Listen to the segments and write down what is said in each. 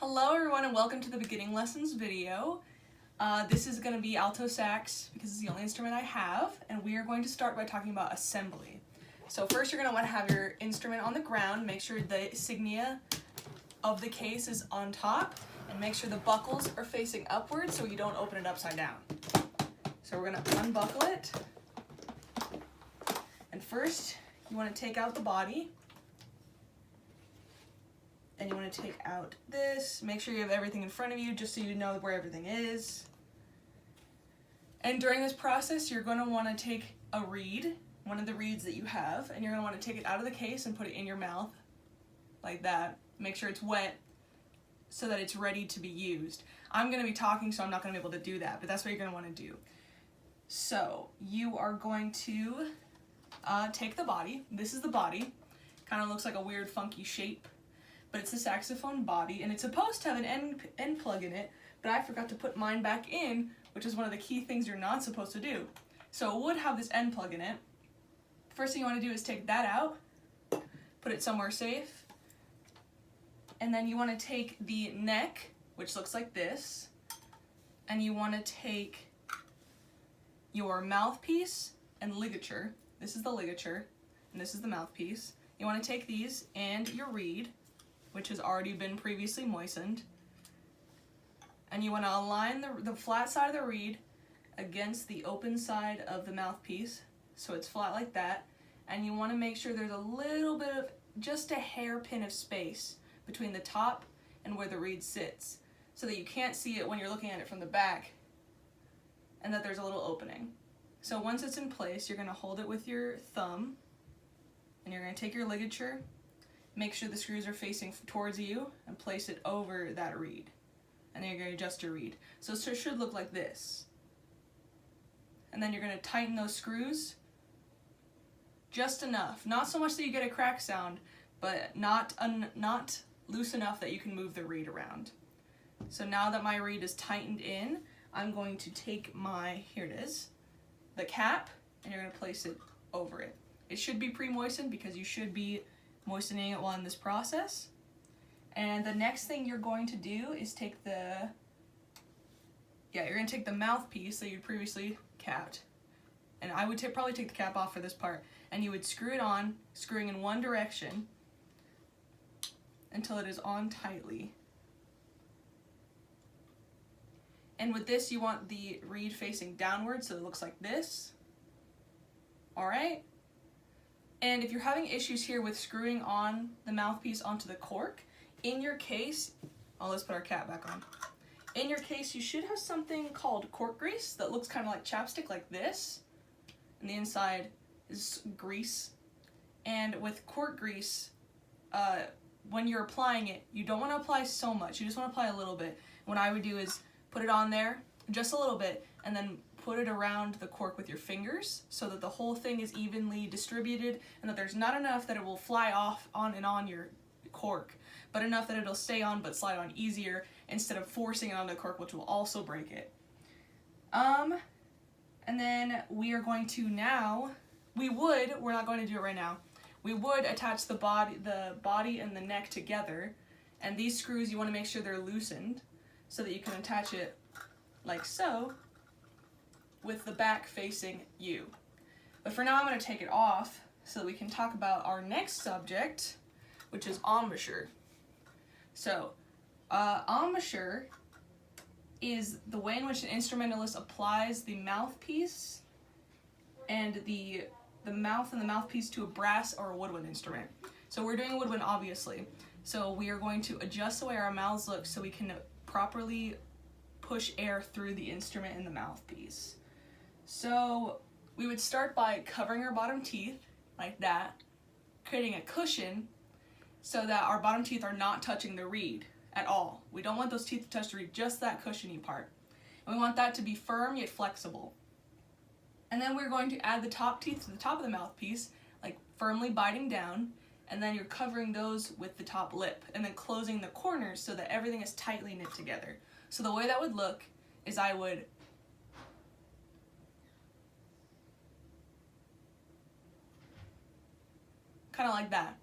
Hello everyone and welcome to the beginning lessons video. This is going to be alto sax because it's the only instrument I have, and we are going to start by talking about assembly. So first you're going to want to have your instrument on the ground, make sure the insignia of the case is on top, and make sure the buckles are facing upwards so you don't open it upside down. So we're going to unbuckle it, and first you want to take out the body. And you want to take out this, make sure you have everything in front of you just so you know where everything is. And during this process, you're going to want to take a reed, one of the reeds that you have, and you're going to want to take it out of the case and put it in your mouth, like that. Make sure it's wet so that it's ready to be used. I'm going to be talking, so I'm not going to be able to do that, but that's what you're going to want to do. So you are going to take the body. This is the body. Kind of looks like a weird funky shape, but it's a saxophone body, and it's supposed to have an end plug in it, but I forgot to put mine back in, which is one of the key things you're not supposed to do. So it would have this end plug in it. First thing you want to do is take that out, put it somewhere safe, and then you want to take the neck, which looks like this, and you want to take your mouthpiece and ligature. This is the ligature, and this is the mouthpiece. You want to take these and your reed, which has already been previously moistened, and you want to align the flat side of the reed against the open side of the mouthpiece so it's flat like that, and you want to make sure there's a little bit of, just a hairpin of space between the top and where the reed sits so that you can't see it when you're looking at it from the back, and that there's a little opening. So once it's in place, you're going to hold it with your thumb, and you're going to take your ligature, make sure the screws are facing towards you, and place it over that reed. And then you're going to adjust your reed. So it should look like this. And then you're going to tighten those screws just enough. Not so much that you get a crack sound, but not loose enough that you can move the reed around. So now that my reed is tightened in, I'm going to take my, here it is, the cap, and you're going to place it over it. It should be pre-moistened because you should be moistening it while in this process. And the next thing you're going to do is take you're going to take the mouthpiece that you previously capped, and I would probably take the cap off for this part, and you would screw it on, screwing in one direction until it is on tightly. And with this, you want the reed facing downward so it looks like this. Alright? And if you're having issues here with screwing on the mouthpiece onto the cork, in your case, let's put our cap back on. In your case, you should have something called Cork Grease that looks kind of like chapstick, like this. And the inside is grease. And with Cork Grease, when you're applying it, you don't want to apply so much. You just want to apply a little bit. What I would do is put it on there, just a little bit, and then put it around the cork with your fingers so that the whole thing is evenly distributed and that there's not enough that it will fly off on your cork, but enough that it'll stay on but slide on easier instead of forcing it on the cork, which will also break it. And then we are going to we're not going to do it right now. We would attach the body and the neck together, and these screws you want to make sure they're loosened so that you can attach it like so, with the back facing you. But for now I'm going to take it off so that we can talk about our next subject, which is embouchure. So, embouchure is the way in which an instrumentalist applies the mouthpiece and the mouth and the mouthpiece to a brass or a woodwind instrument. So we're doing woodwind, obviously. So we are going to adjust the way our mouths look so we can properly push air through the instrument and the mouthpiece. So we would start by covering our bottom teeth like that, creating a cushion so that our bottom teeth are not touching the reed at all. We don't want those teeth to touch the reed, just that cushiony part. And we want that to be firm yet flexible. And then we're going to add the top teeth to the top of the mouthpiece, like firmly biting down, and then you're covering those with the top lip and then closing the corners so that everything is tightly knit together. So the way that would look is I would kind of like that.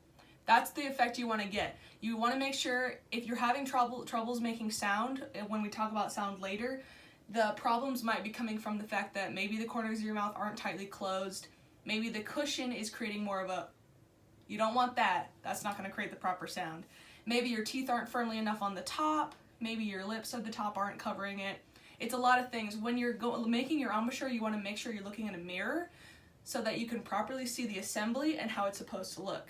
That's the effect you want to get. You want to make sure if you're having troubles making sound, when we talk about sound later, the problems might be coming from the fact that maybe the corners of your mouth aren't tightly closed. Maybe the cushion is creating more of a, you don't want that. That's not going to create the proper sound. Maybe your teeth aren't firmly enough on the top. Maybe your lips at the top aren't covering it. It's a lot of things. When you're making your embouchure, you want to make sure you're looking in a mirror so that you can properly see the assembly and how it's supposed to look.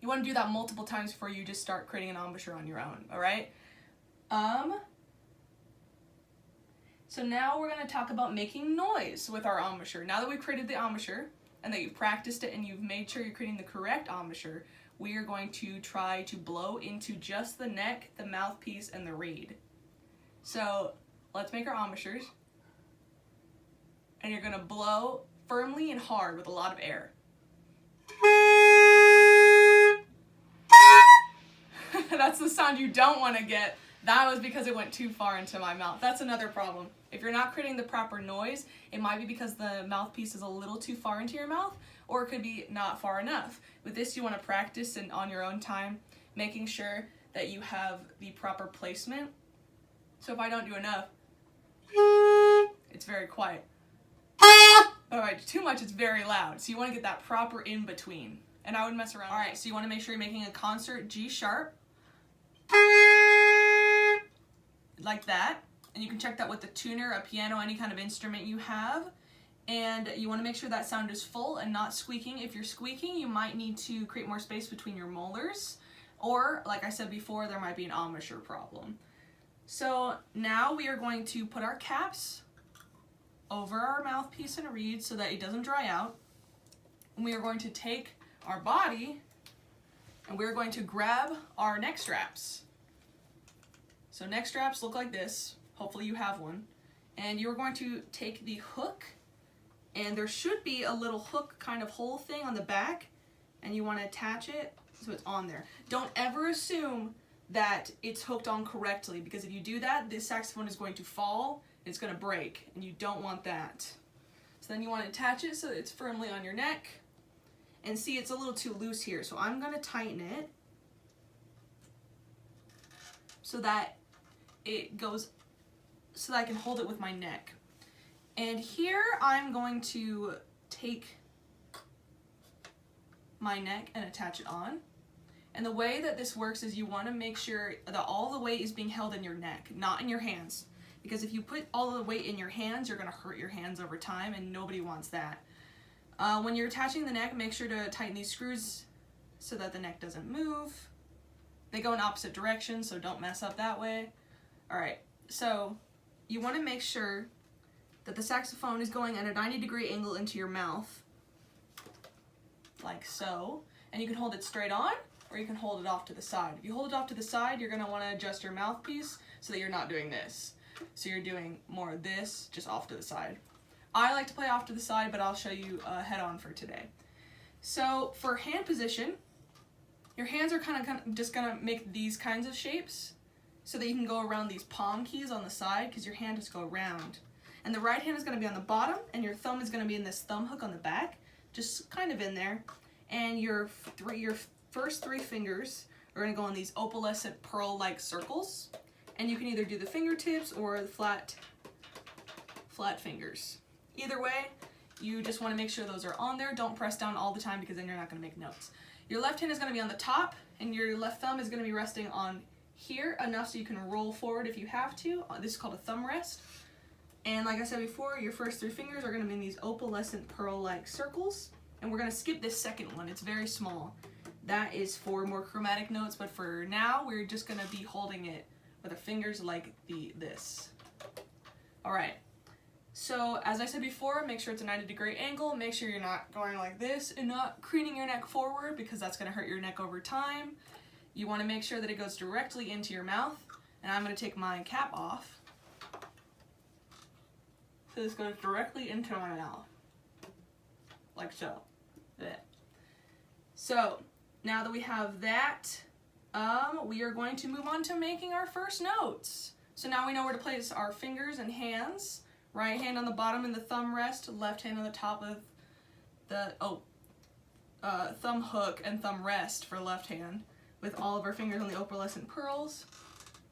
You want to do that multiple times before you just start creating an embouchure on your own, all right? So now we're going to talk about making noise with our embouchure. Now that we've created the embouchure and that you've practiced it and you've made sure you're creating the correct embouchure, we are going to try to blow into just the neck, the mouthpiece, and the reed. So let's make our embouchures. And you're going to blow firmly and hard with a lot of air. That's the sound you don't want to get. That was because it went too far into my mouth. That's another problem. If you're not creating the proper noise, it might be because the mouthpiece is a little too far into your mouth, or it could be not far enough. With this, you want to practice and on your own time, making sure that you have the proper placement. So if I don't do enough, it's very quiet. Alright, too much, it's very loud. So you want to get that proper in between. And I would mess around. Alright, so you want to make sure you're making a concert G sharp. Like that. And you can check that with the tuner, a piano, any kind of instrument you have. And you want to make sure that sound is full and not squeaking. If you're squeaking, you might need to create more space between your molars. Or, like I said before, there might be an embouchure problem. So now we are going to put our caps over our mouthpiece and reed so that it doesn't dry out. And we are going to take our body and we're going to grab our neck straps. So neck straps look like this. Hopefully you have one. And you're going to take the hook, and there should be a little hook kind of hole thing on the back, and you want to attach it so it's on there. Don't ever assume that it's hooked on correctly, because if you do that, this saxophone is going to fall, and it's going to break, and you don't want that. So then you want to attach it so that it's firmly on your neck. And see, it's a little too loose here, so I'm going to tighten it so that it goes, so that I can hold it with my neck. And here I'm going to take my neck and attach it on. And the way that this works is you want to make sure that all the weight is being held in your neck, not in your hands. Because if you put all the weight in your hands, you're going to hurt your hands over time, and nobody wants that. When you're attaching the neck, make sure to tighten these screws so that the neck doesn't move. They go in opposite directions, so don't mess up that way. Alright, so you want to make sure that the saxophone is going at a 90-degree angle into your mouth, like so. And you can hold it straight on, or you can hold it off to the side. If you hold it off to the side, you're going to want to adjust your mouthpiece so that you're not doing this. So you're doing more of this, just off to the side. I like to play off to the side, but I'll show you head on for today. So for hand position, your hands are kind of just going to make these kinds of shapes so that you can go around these palm keys on the side, because your hand just go around. And the right hand is going to be on the bottom, and your thumb is going to be in this thumb hook on the back, just kind of in there. And your first three fingers are going to go on these opalescent pearl-like circles. And you can either do the fingertips or the flat fingers. Either way, you just want to make sure those are on there. Don't press down all the time, because then you're not going to make notes. Your left hand is going to be on the top, and your left thumb is going to be resting on here enough so you can roll forward if you have to. This is called a thumb rest. And like I said before, your first three fingers are going to be in these opalescent pearl-like circles. And we're going to skip this second one. It's very small. That is for more chromatic notes, but for now, we're just going to be holding it with our fingers like this. Alright. So, as I said before, make sure it's a 90-degree angle. Make sure you're not going like this and not craning your neck forward, because that's going to hurt your neck over time. You want to make sure that it goes directly into your mouth. And I'm going to take my cap off. So this goes directly into my mouth. Like so. There. So, now that we have that, we are going to move on to making our first notes. So now we know where to place our fingers and hands. Right hand on the bottom in the thumb rest, left hand on the top of the, thumb hook and thumb rest for left hand with all of our fingers on the opalescent pearls.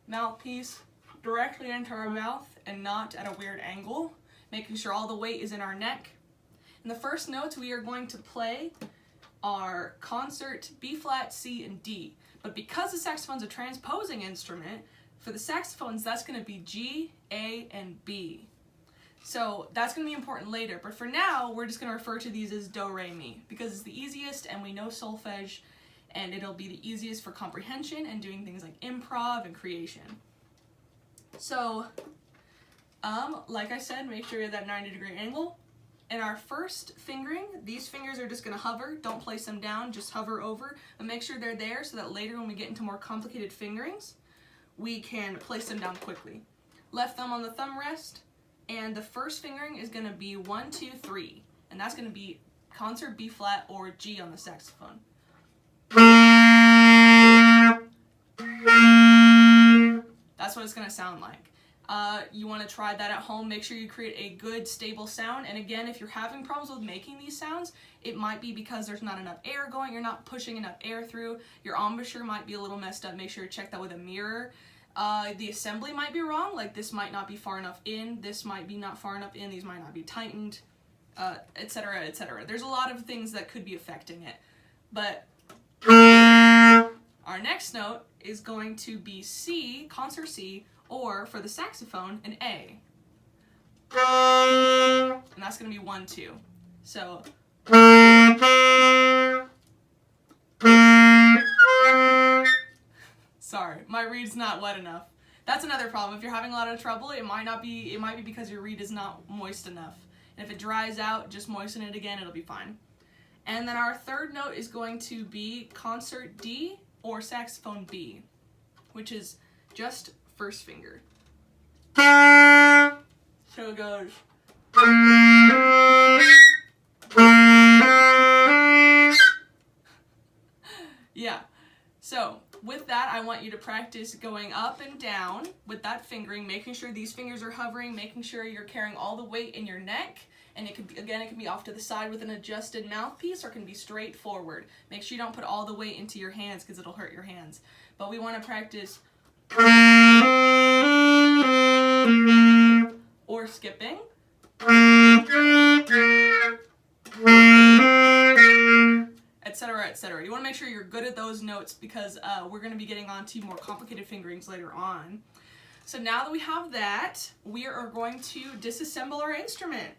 Mouthpiece directly into our mouth and not at a weird angle, making sure all the weight is in our neck. And the first notes we are going to play are concert, B flat, C, and D. But because the saxophone's a transposing instrument, for the saxophones that's going to be G, A, and B. So that's going to be important later, but for now we're just going to refer to these as do, re, mi, because it's the easiest and we know solfege, and it'll be the easiest for comprehension and doing things like improv and creation. So, like I said, make sure you have that 90-degree angle. In our first fingering, these fingers are just going to hover. Don't place them down, just hover over, and make sure they're there so that later when we get into more complicated fingerings, we can place them down quickly. Left thumb on the thumb rest, and the first fingering is going to be 1, 2, 3, and that's going to be concert, B flat, or G on the saxophone. That's what it's going to sound like. You want to try that at home. Make sure you create a good, stable sound. And again, if you're having problems with making these sounds, it might be because there's not enough air going. You're not pushing enough air through. Your embouchure might be a little messed up. Make sure you check that with a mirror. The assembly might be wrong. Like this might not be far enough in. This might be not far enough in. These might not be tightened, etc., etc. There's a lot of things that could be affecting it. But our next note is going to be C, concert C, or for the saxophone, an A. And that's going to be 1, 2. So. Sorry, my reed's not wet enough. That's another problem. If you're having a lot of trouble, it might be because your reed is not moist enough. And if it dries out, just moisten it again, it'll be fine. And then our third note is going to be concert D or saxophone B, which is just first finger. So it goes. Yeah. So with that, I want you to practice going up and down with that fingering, making sure these fingers are hovering, making sure you're carrying all the weight in your neck. And it can be, again, it can be off to the side with an adjusted mouthpiece, or it can be straight forward. Make sure you don't put all the weight into your hands because it'll hurt your hands. But we want to practice or skipping, etc., etc. You want to make sure you're good at those notes because we're going to be getting on to more complicated fingerings later on. So now that we have that, we are going to disassemble our instrument.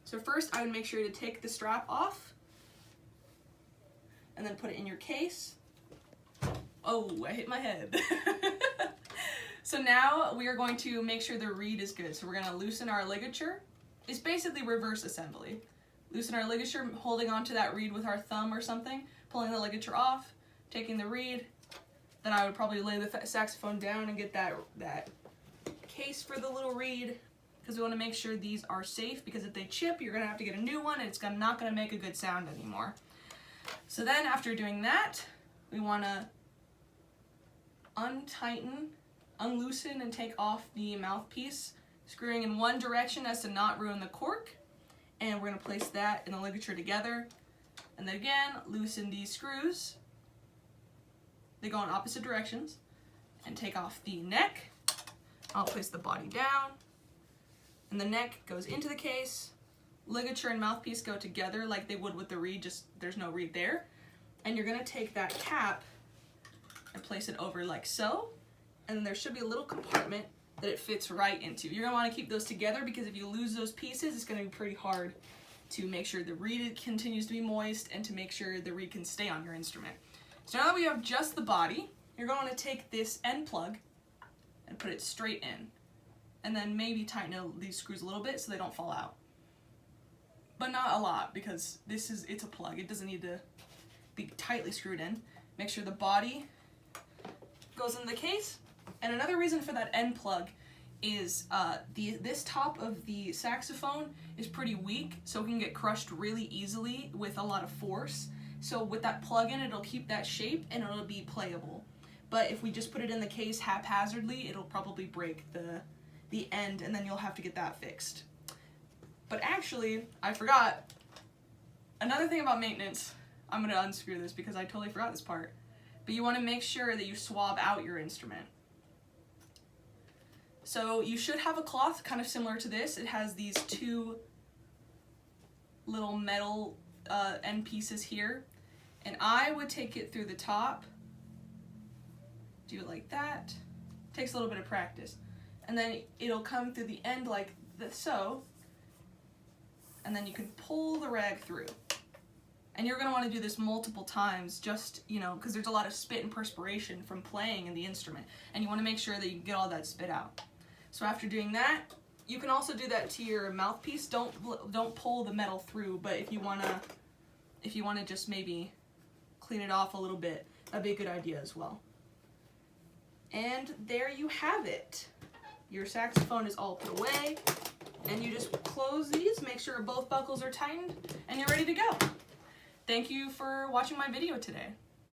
So first, I would make sure to take the strap off and then put it in your case. Oh, I hit my head. So now we are going to make sure the reed is good. So we're going to loosen our ligature. It's basically reverse assembly. Loosen our ligature, holding onto that reed with our thumb or something, pulling the ligature off, taking the reed. Then I would probably lay the saxophone down and get that case for the little reed, because we want to make sure these are safe, because if they chip, you're going to have to get a new one, and it's not going to make a good sound anymore. So then after doing that, we want to unloosen and take off the mouthpiece, screwing in one direction as to not ruin the cork, and we're going to place that in the ligature together. And then again, loosen these screws. They go in opposite directions, and take off the neck. I'll place the body down, and the neck goes into the case. Ligature and mouthpiece go together like they would with the reed, just there's no reed there. And you're going to take that cap and place it over like so, and then there should be a little compartment that it fits right into. You're going to want to keep those together, because if you lose those pieces, it's going to be pretty hard to make sure the reed continues to be moist and to make sure the reed can stay on your instrument. So now that we have just the body, you're going to take this end plug and put it straight in, and then maybe tighten these screws a little bit so they don't fall out. But not a lot, because it's a plug. It doesn't need to be tightly screwed in. Make sure the body goes in the case. And another reason for that end plug is this top of the saxophone is pretty weak, so it can get crushed really easily with a lot of force. So with that plug in, it'll keep that shape and it'll be playable. But if we just put it in the case haphazardly, it'll probably break the end, and then you'll have to get that fixed. But actually, I forgot, another thing about maintenance, I'm gonna unscrew this because I totally forgot this part. But you wanna make sure that you swab out your instrument. So you should have a cloth kind of similar to this. It has these two little metal end pieces here. And I would take it through the top, do it like that. Takes a little bit of practice. And then it'll come through the end like so. And then you can pull the rag through. And you're gonna wanna do this multiple times just, you know, because there's a lot of spit and perspiration from playing in the instrument. And you wanna make sure that you get all that spit out. So after doing that, you can also do that to your mouthpiece. Don't pull the metal through, but if you wanna just maybe clean it off a little bit, that'd be a good idea as well. And there you have it. Your saxophone is all put away, and you just close these, make sure both buckles are tightened, and you're ready to go. Thank you for watching my video today.